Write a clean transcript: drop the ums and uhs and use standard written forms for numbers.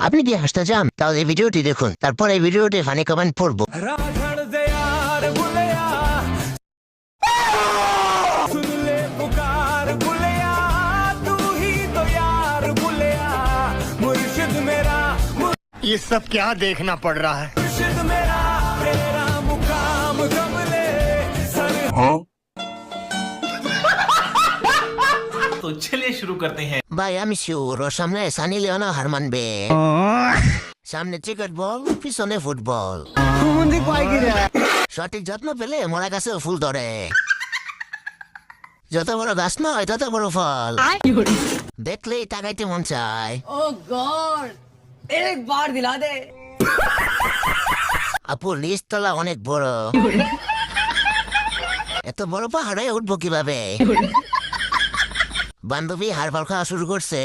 আপনি কি হাসতে চান তাহলে এই ভিডিওটি দেখুন, তারপর এই ভিডিওটি ফানি কমেন্ট পড়বো। राधड़ दे यार बुलिया सुन ले पुकार बुलिया तू ही तो यार बुलिया मुर्शिद मेरा ये सब क्या देखना पड़ रहा है। मुर्शिद मेरा तेरा मुकाम कमले सर तो चलिए शुरू करते हैं। ভাই আমি শিওর ওর সামনে সানি লিওনা হার মানবে। সামনে ক্রিকেট বল, পিছনে ফুটবল। সঠিক যত্ন পেলে মরা গাছে ফুল ধরে। যত বড় গাছ নয় তত বড় ফল। দেখলেই তাকাইতে মন চায়। ओह गॉड एक बार दिला दे। আপুর নিচতলা অনেক বড়। এত বড় পাহাড়ে উঠবো কিভাবে? বান্ধবী হাড় ফাল খাওয়া শুরু করছে।